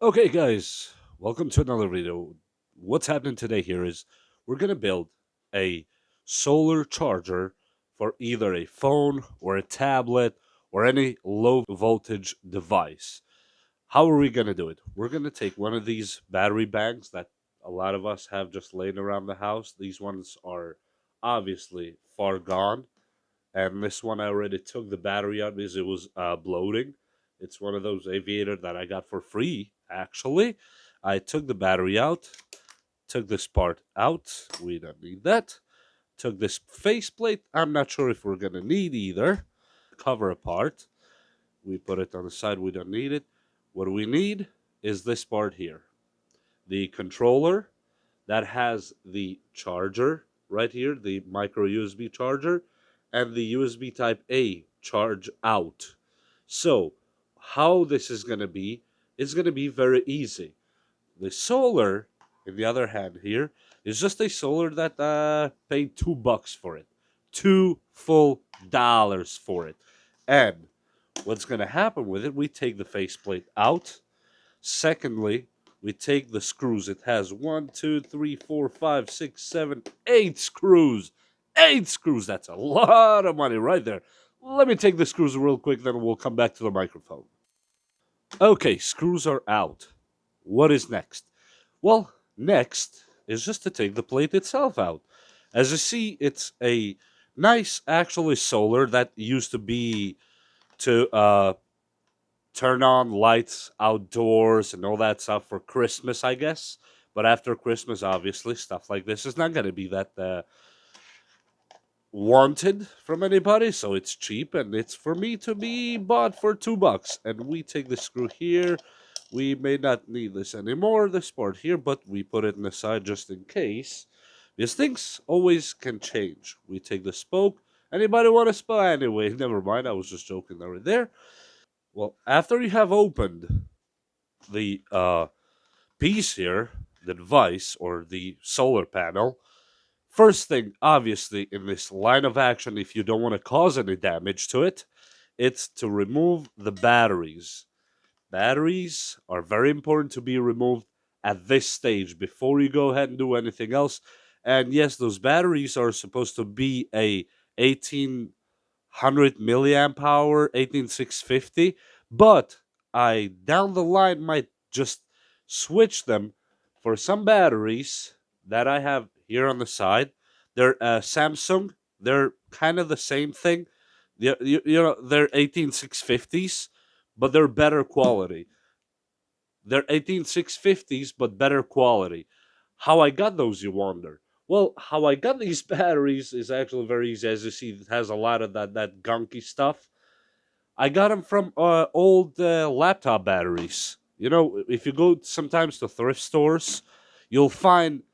Okay, guys, welcome to another video. What's happening today here is we're going to build a solar charger for either a phone or a tablet or any low voltage device. How are we going to do it? We're going to take one of these battery banks that a lot of us have just laying around the house. These ones are obviously far gone, and this one I already took the battery out because it was bloating. It's one of those aviator that I got for free. Actually, I took the battery out, took this part out. We don't need that. Took this faceplate. I'm not sure if we're gonna need either. Cover apart. We put it on the side. We don't need it. What we need is this part here, the controller that has the charger right here, the micro USB charger, and the USB Type A charge out. So, how this is going to be is going to be very easy. The solar, in the other hand, here is just a solar that paid $2 for it, two full dollars for it. And what's going to happen with it? We take the faceplate out. Secondly, we take the screws. It has one, two, three, four, five, six, seven, 8 screws. 8 screws. That's a lot of money right there. Let me take the screws real quick, then we'll come back to the microphone. Okay, screws are out. What is next? Well, next is just to take the plate itself out. As you see, it's a nice, actually, solar that used to be to turn on lights outdoors and all that stuff for Christmas, I guess. But after Christmas, obviously, stuff like this is not going to be that wanted from anybody. So it's cheap and it's for me to be bought for $2. And we take the screw here. We may not need this anymore, this part here, but we put it in the side just in case. Because things always can change. We take the spoke. Anybody want a spoke? Anyway, never mind. I was just joking right there. Well, after you have opened the piece here, the device or the solar panel, first thing, obviously, in this line of action, if you don't want to cause any damage to it, it's to remove the batteries. Batteries are very important to be removed at this stage before you go ahead and do anything else. And yes, those batteries are supposed to be a 1800 milliamp hour, 18650, but I down the line might just switch them for some batteries that I have here on the side. They're Samsung. They're kind of the same thing. They're 18650s, but they're better quality. They're 18650s, but better quality. How I got those, you wonder? Well, how I got these batteries is actually very easy. As you see, it has a lot of that gunky stuff. I got them from old laptop batteries. You know, if you go sometimes to thrift stores, you'll find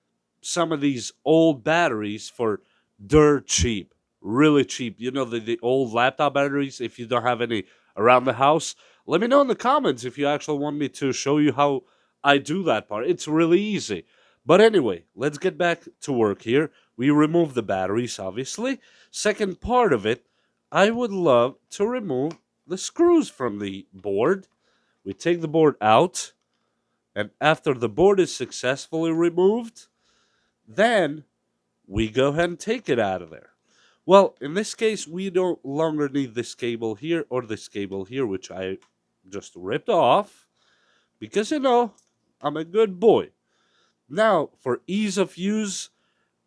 some of these old batteries for dirt cheap, really cheap. You know, the old laptop batteries, if you don't have any around the house, let me know in the comments if you actually want me to show you how I do that part. It's really easy. But anyway, let's get back to work here. We remove the batteries, obviously. Second part of it, I would love to remove the screws from the board. We take the board out, and after the board is successfully removed, then we go ahead and take it out of there. Well, in this case, we don't longer need this cable here or this cable here, which I just ripped off because, I'm a good boy. Now, for ease of use,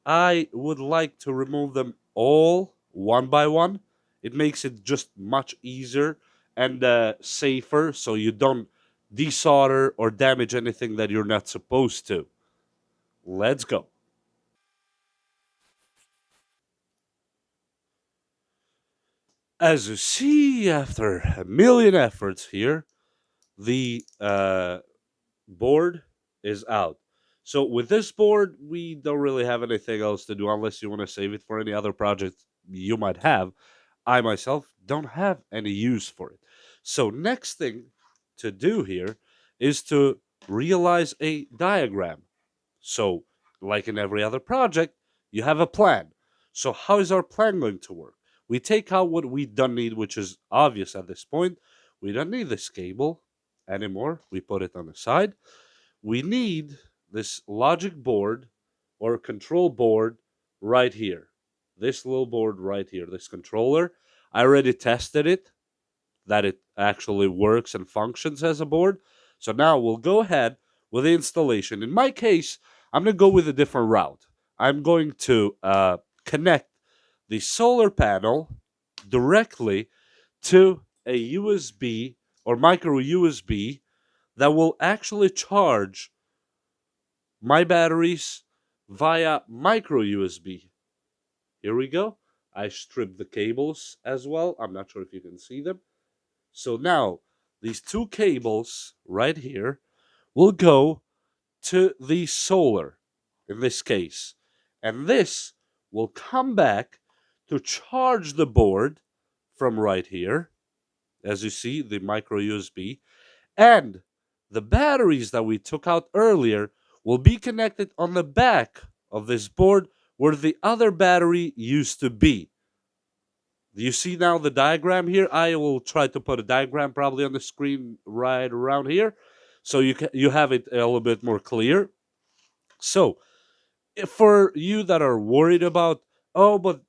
I would like to remove them all one by one. It makes it just much easier and safer so you don't desolder or damage anything that you're not supposed to. Let's go. As you see, after a million efforts here, the board is out. So with this board, we don't really have anything else to do unless you want to save it for any other project you might have. I myself don't have any use for it. So next thing to do here is to realize a diagram. So like in every other project, you have a plan. So how is our plan going to work? We take out what we don't need, which is obvious at this point. We don't need this cable. anymore. We put it on the side. We need this logic board or control board right here. This little board right here, this controller. I already tested it, that it actually works and functions as a board. So now we'll go ahead with the installation. In my case, I'm going to go with a different route. I'm going to connect the solar panel directly to a USB or micro USB that will actually charge my batteries via micro USB. Here we go. I stripped the cables as well. I'm not sure if you can see them. So now these two cables right here will go to the solar in this case. And this will come back to charge the board from right here. As you see, the micro USB. And the batteries that we took out earlier will be connected on the back of this board where the other battery used to be. Do you see now the diagram here? I will try to put a diagram probably on the screen right around here so you have it a little bit more clear. So, for you that are worried about, oh, but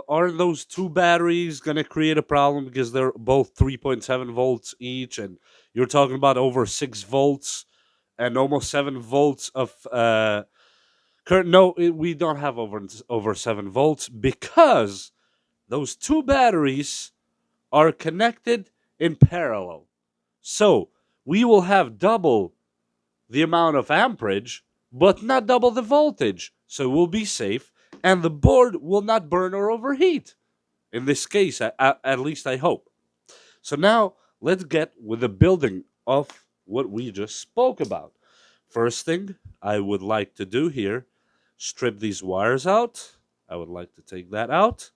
aren't those two batteries going to create a problem because they're both 3.7 volts each, and you're talking about over 6 volts and almost 7 volts of current? No, we don't have over 7 volts because those two batteries are connected in parallel. So we will have double the amount of amperage, but not double the voltage. So we'll be safe, and the board will not burn or overheat. In this case, at least I hope. So now let's get with the building of what we just spoke about. First thing I would like to do here, strip these wires out. I would like to take that out.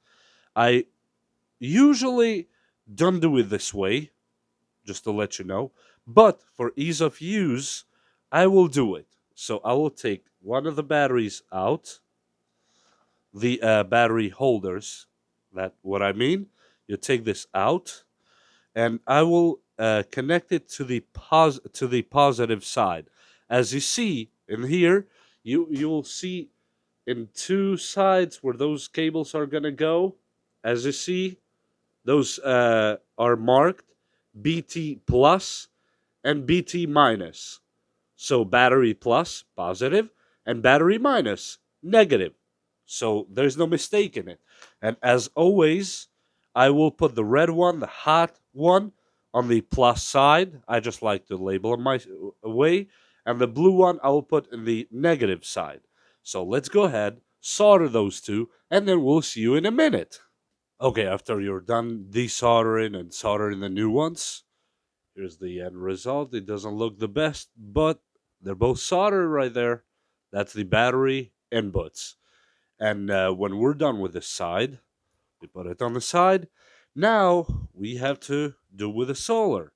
I usually don't do it this way, just to let you know. But for ease of use, I will do it. So I will take one of the batteries out, the battery holders. That what I mean. You take this out, and I will connect it to the positive side. As you see in here, you will see in two sides where those cables are gonna go. As you see, those are marked BT plus and BT minus. So battery plus, positive, and battery minus, negative. So there's no mistake in it. And as always, I will put the red one, the hot one, on the plus side. I just like to label them my way. And the blue one I will put in the negative side. So let's go ahead, solder those two, and then we'll see you in a minute. Okay, after you're done desoldering and soldering the new ones, here's the end result. It doesn't look the best, but they're both soldered right there. That's the battery inputs. And when we're done with this side, we put it on the side. Now we have to do with the solar.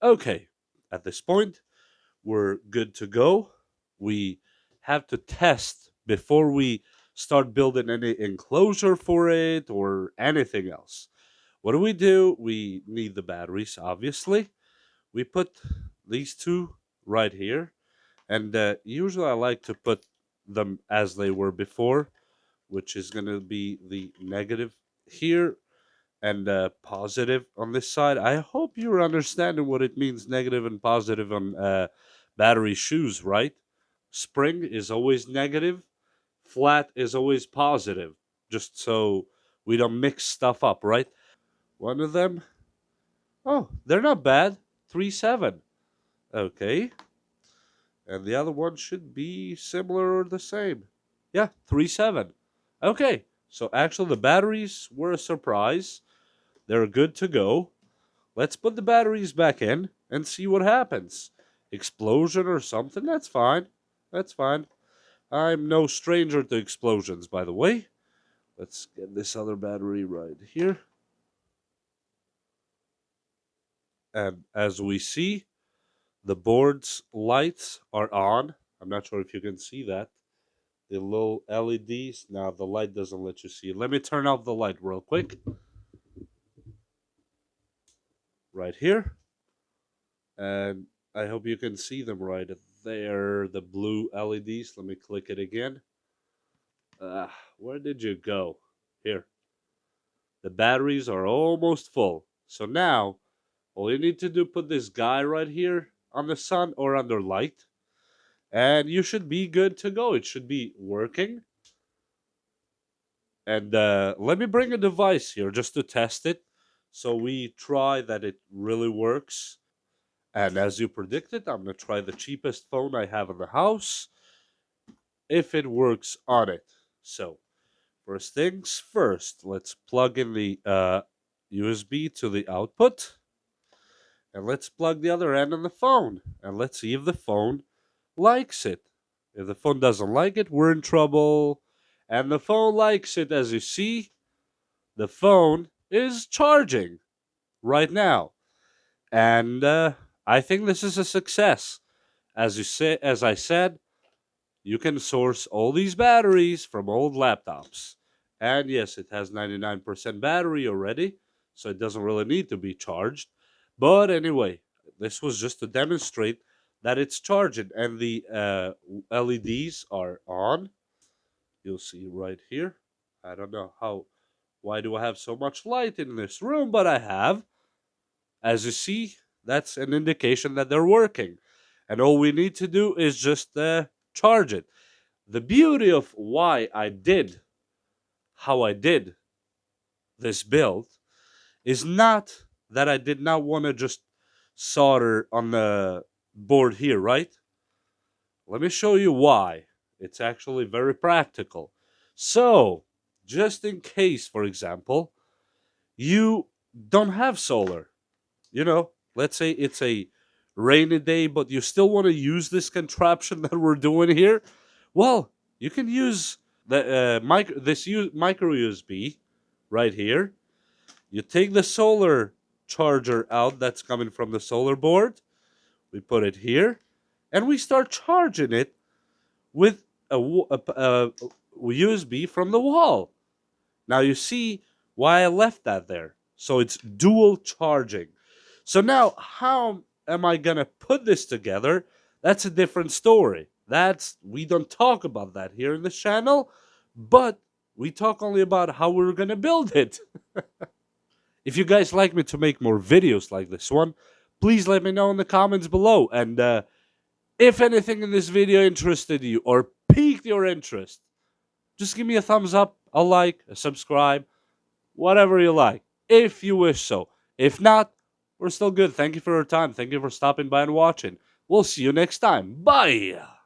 Okay, at this point, we're good to go. We have to test before we start building any enclosure for it or anything else. What do? We need the batteries, obviously. We put these two right here. And usually I like to put them as they were before, which is going to be the negative here and positive on this side. I hope you're understanding what it means negative and positive on battery shoes, right? Spring is always negative, flat is always positive, just so we don't mix stuff up, right? One of them, oh, they're not bad. 3.7. Okay. And the other one should be similar or the same. Yeah, 3.7. Okay. So actually the batteries were a surprise. They're good to go. Let's put the batteries back in and see what happens. Explosion or something? That's fine. That's fine. I'm no stranger to explosions, by the way. Let's get this other battery right here. And as we see, the board's lights are on. I'm not sure if you can see that. the little LEDs. Now the light doesn't let you see. Let me turn off the light real quick. Right here. And I hope you can see them right there, the blue LEDs. Let me click it again. Where did you go? Here. The batteries are almost full. So now, all you need to do, put this guy right here on the sun or under light. And you should be good to go. It should be working. And let me bring a device here just to test it. So we try that it really works. And as you predicted, I'm going to try the cheapest phone I have in the house. If it works on it. So, first things first, let's plug in the USB to the output. And let's plug the other end on the phone. And let's see if the phone likes it. If the phone doesn't like it, we're in trouble. And the phone likes it. As you see, the phone is charging right now. And I think this is a success. As I said, you can source all these batteries from old laptops. And yes, it has 99% battery already, so it doesn't really need to be charged. But anyway, this was just to demonstrate that it's charging and the LEDs are on. You'll see right here. I don't know why do I have so much light in this room, but I have. As you see, that's an indication that they're working. And all we need to do is just charge it. The beauty of why I did how I did this build is not that I did not want to just solder on the board here, right? Let me show you why. It's actually very practical. So, just in case, for example, you don't have solar, let's say it's a rainy day, but you still want to use this contraption that we're doing here. Well, you can use the micro USB right here. You take the solar charger out that's coming from the solar board. We put it here, and we start charging it with a USB from the wall. Now you see why I left that there. So it's dual charging. So now, how am I gonna put this together? That's a different story. We don't talk about that here in this channel, but we talk only about how we're gonna build it. If you guys like me to make more videos like this one, please let me know in the comments below. And if anything in this video interested you or piqued your interest, just give me a thumbs up, a like, a subscribe, whatever you like, if you wish so. If not, we're still good. Thank you for your time. Thank you for stopping by and watching. We'll see you next time. Bye!